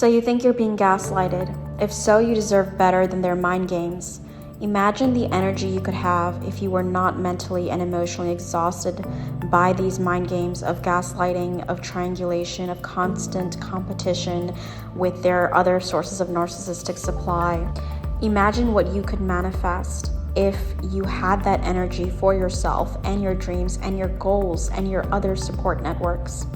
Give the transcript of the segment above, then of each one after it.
So you think you're being gaslighted? If so, you deserve better than their mind games. Imagine the energy you could have if you were not mentally and emotionally exhausted by these mind games of gaslighting, of triangulation, of constant competition with their other sources of narcissistic supply. Imagine what you could manifest if you had that energy for yourself and your dreams and your goals and your other support networks.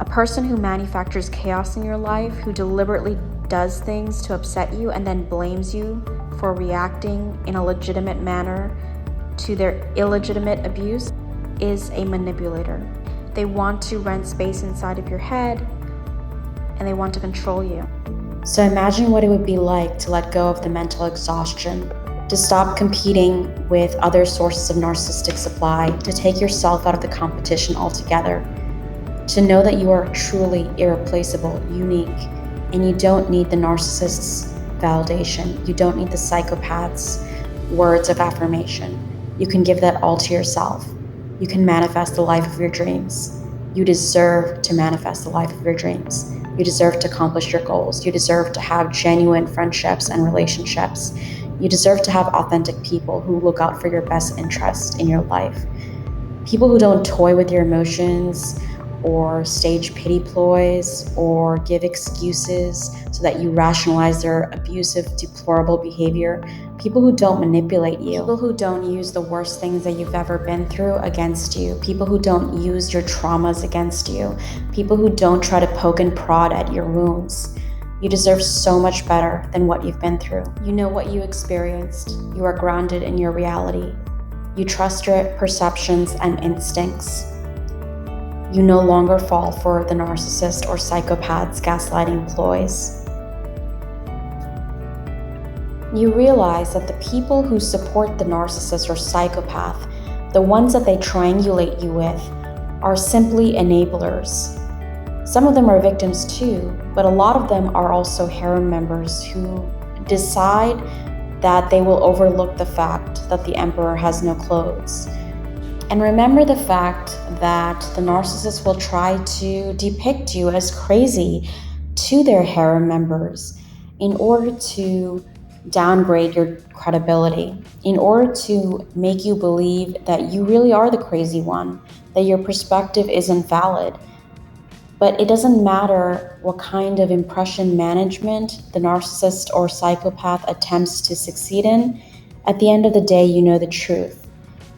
A person who manufactures chaos in your life, who deliberately does things to upset you and then blames you for reacting in a legitimate manner to their illegitimate abuse, is a manipulator. They want to rent space inside of your head and they want to control you. So imagine what it would be like to let go of the mental exhaustion, to stop competing with other sources of narcissistic supply, to take yourself out of the competition altogether. To know that you are truly irreplaceable, unique, and you don't need the narcissist's validation. You don't need the psychopath's words of affirmation. You can give that all to yourself. You can manifest the life of your dreams. You deserve to manifest the life of your dreams. You deserve to accomplish your goals. You deserve to have genuine friendships and relationships. You deserve to have authentic people who look out for your best interest in your life. People who don't toy with your emotions, or stage pity ploys, or give excuses so that you rationalize their abusive, deplorable behavior. People who don't manipulate you. People who don't use the worst things that you've ever been through against you. People who don't use your traumas against you. People who don't try to poke and prod at your wounds. You deserve so much better than what you've been through. You know what you experienced. You are grounded in your reality. You trust your perceptions and instincts. You no longer fall for the narcissist or psychopath's gaslighting ploys. You realize that the people who support the narcissist or psychopath, the ones that they triangulate you with, are simply enablers. Some of them are victims too, but a lot of them are also harem members who decide that they will overlook the fact that the emperor has no clothes. And remember the fact that the narcissist will try to depict you as crazy to their harem members in order to downgrade your credibility, in order to make you believe that you really are the crazy one, that your perspective isn't valid. But it doesn't matter what kind of impression management the narcissist or psychopath attempts to succeed in. At the end of the day, you know the truth.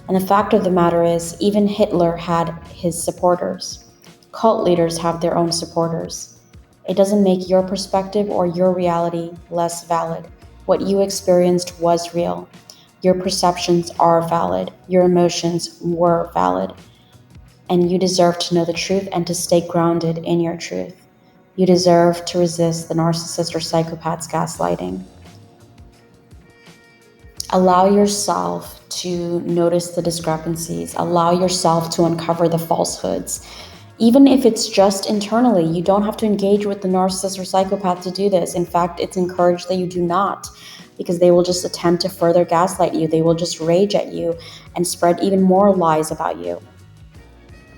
And the fact of the matter is, even Hitler had his supporters. Cult leaders have their own supporters. It doesn't make your perspective or your reality less valid. What you experienced was real. Your perceptions are valid. Your emotions were valid. And you deserve to know the truth and to stay grounded in your truth. You deserve to resist the narcissist or psychopath's gaslighting. Allow yourself to notice the discrepancies. Allow yourself to uncover the falsehoods. Even if it's just internally, you don't have to engage with the narcissist or psychopath to do this. In fact, it's encouraged that you do not, because they will just attempt to further gaslight you. They will just rage at you and spread even more lies about you.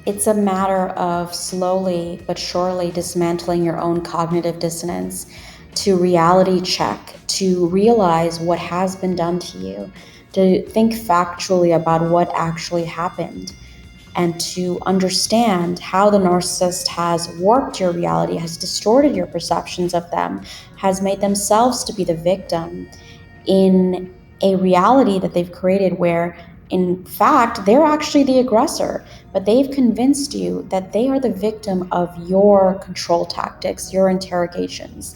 It's a matter of slowly but surely dismantling your own cognitive dissonance, to reality check, to realize what has been done to you, to think factually about what actually happened, and to understand how the narcissist has warped your reality, has distorted your perceptions of them, has made themselves to be the victim in a reality that they've created where, in fact, they're actually the aggressor, but they've convinced you that they are the victim of your control tactics, your interrogations,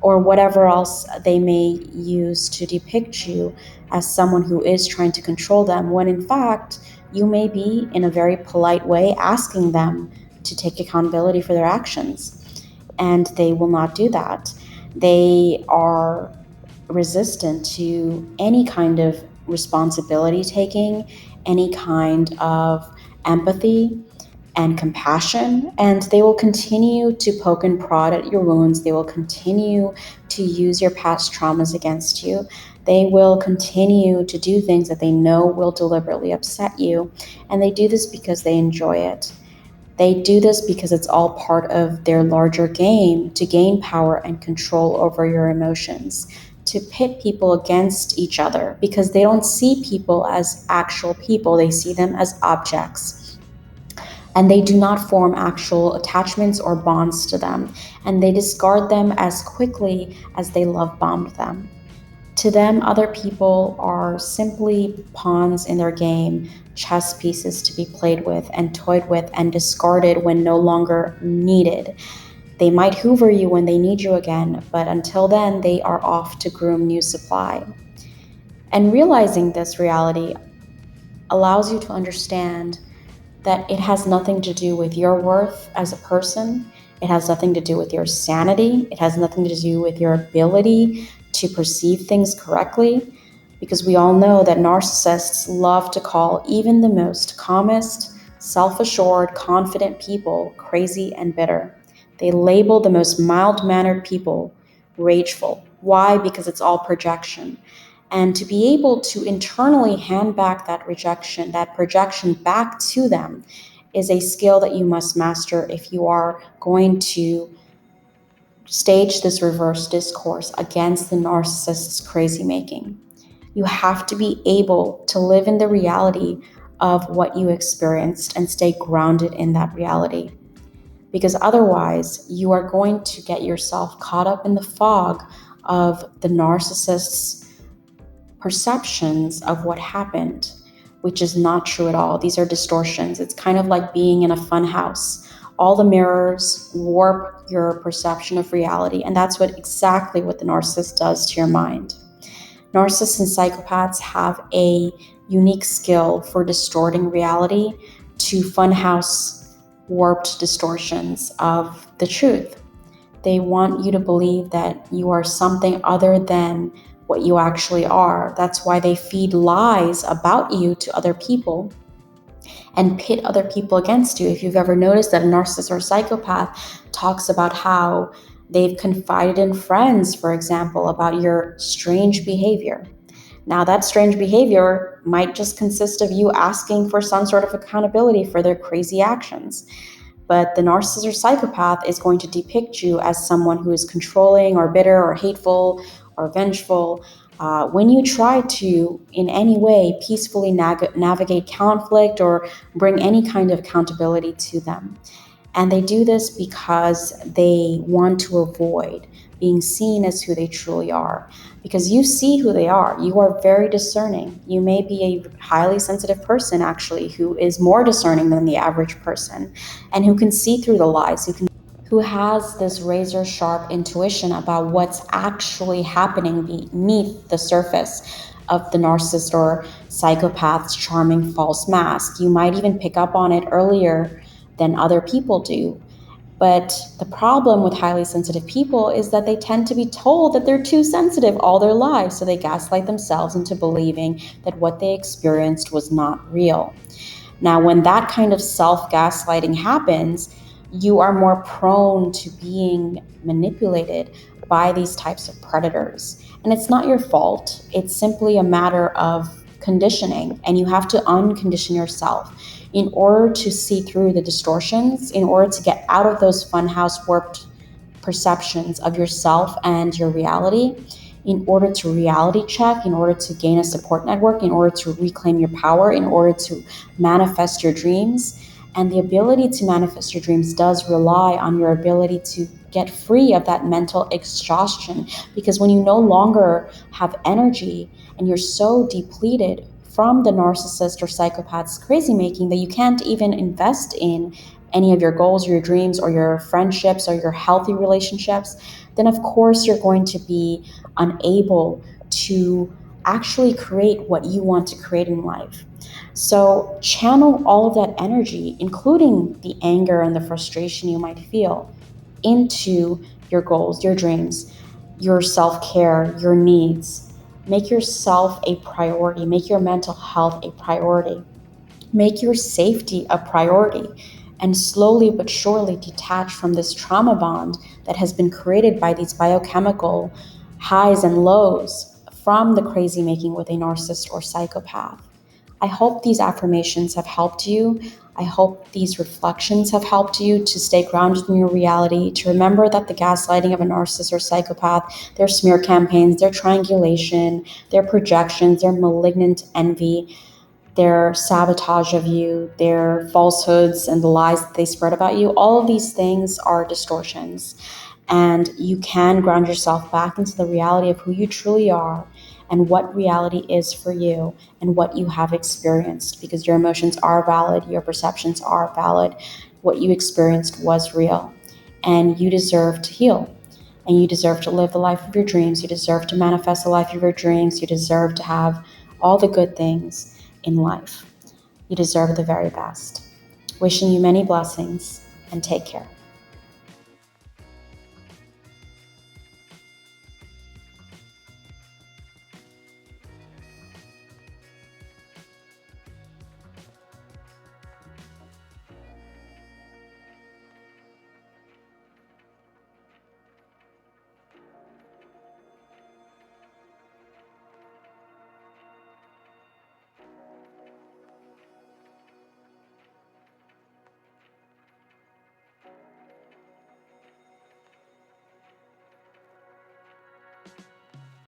or whatever else they may use to depict you as someone who is trying to control them, when in fact, you may be, in a very polite way, asking them to take accountability for their actions. And they will not do that. They are resistant to any kind of responsibility taking, any kind of empathy and compassion, and they will continue to poke and prod at your wounds. They will continue to use your past traumas against you. They will continue to do things that they know will deliberately upset you, and they do this because they enjoy it. They do this because it's all part of their larger game to gain power and control over your emotions, to pit people against each other, because they don't see people as actual people, they see them as objects. And they do not form actual attachments or bonds to them, and they discard them as quickly as they love bombed them. To them, other people are simply pawns in their game, chess pieces to be played with and toyed with and discarded when no longer needed. They might hoover you when they need you again, but until then, they are off to groom new supply. And realizing this reality allows you to understand that it has nothing to do with your worth as a person. It has nothing to do with your sanity. It has nothing to do with your ability to perceive things correctly, because we all know that narcissists love to call even the most calmest, self-assured, confident people crazy and bitter. They label the most mild-mannered people rageful. Why? Because it's all projection. And to be able to internally hand back that rejection, that projection back to them, is a skill that you must master if you are going to stage this reverse discourse against the narcissist's crazy making. You have to be able to live in the reality of what you experienced and stay grounded in that reality. Because otherwise, you are going to get yourself caught up in the fog of the narcissist's perceptions of what happened, which is not true at all. These are distortions. It's kind of like being in a fun house. All the mirrors warp your perception of reality, and that's exactly what the narcissist does to your mind. Narcissists and psychopaths have a unique skill for distorting reality to funhouse warped distortions of the truth. They want you to believe that you are something other than what you actually are. That's why they feed lies about you to other people and pit other people against you. If you've ever noticed that a narcissist or a psychopath talks about how they've confided in friends, for example, about your strange behavior. Now, that strange behavior might just consist of you asking for some sort of accountability for their crazy actions. But the narcissist or psychopath is going to depict you as someone who is controlling or bitter or hateful or vengeful. When you try to, in any way, peacefully navigate conflict or bring any kind of accountability to them. And they do this because they want to avoid being seen as who they truly are. Because you see who they are. You are very discerning. You may be a highly sensitive person, actually, who is more discerning than the average person and who can see through the lies, who has this razor sharp intuition about what's actually happening beneath the surface of the narcissist or psychopath's charming false mask. You might even pick up on it earlier than other people do. But the problem with highly sensitive people is that they tend to be told that they're too sensitive all their lives, so they gaslight themselves into believing that what they experienced was not real. Now, when that kind of self-gaslighting happens, you are more prone to being manipulated by these types of predators. And it's not your fault. It's simply a matter of conditioning, and you have to uncondition yourself in order to see through the distortions, in order to get out of those funhouse warped perceptions of yourself and your reality, in order to reality check, in order to gain a support network, in order to reclaim your power, in order to manifest your dreams. And the ability to manifest your dreams does rely on your ability to get free of that mental exhaustion, because when you no longer have energy and you're so depleted from the narcissist or psychopath's crazy making that you can't even invest in any of your goals or your dreams or your friendships or your healthy relationships, then of course you're going to be unable to actually create what you want to create in life. So channel all of that energy, including the anger and the frustration you might feel, into your goals, your dreams, your self-care, your needs. Make yourself a priority. Make your mental health a priority. Make your safety a priority. And slowly but surely detach from this trauma bond that has been created by these biochemical highs and lows from the crazy making with a narcissist or psychopath. I hope these affirmations have helped you. I hope these reflections have helped you to stay grounded in your reality, to remember that the gaslighting of a narcissist or psychopath, their smear campaigns, their triangulation, their projections, their malignant envy, their sabotage of you, their falsehoods and the lies that they spread about you, all of these things are distortions. And you can ground yourself back into the reality of who you truly are and what reality is for you and what you have experienced, because your emotions are valid, your perceptions are valid. What you experienced was real, and you deserve to heal. And you deserve to live the life of your dreams. You deserve to manifest the life of your dreams. You deserve to have all the good things in life. You deserve the very best. Wishing you many blessings, and take care.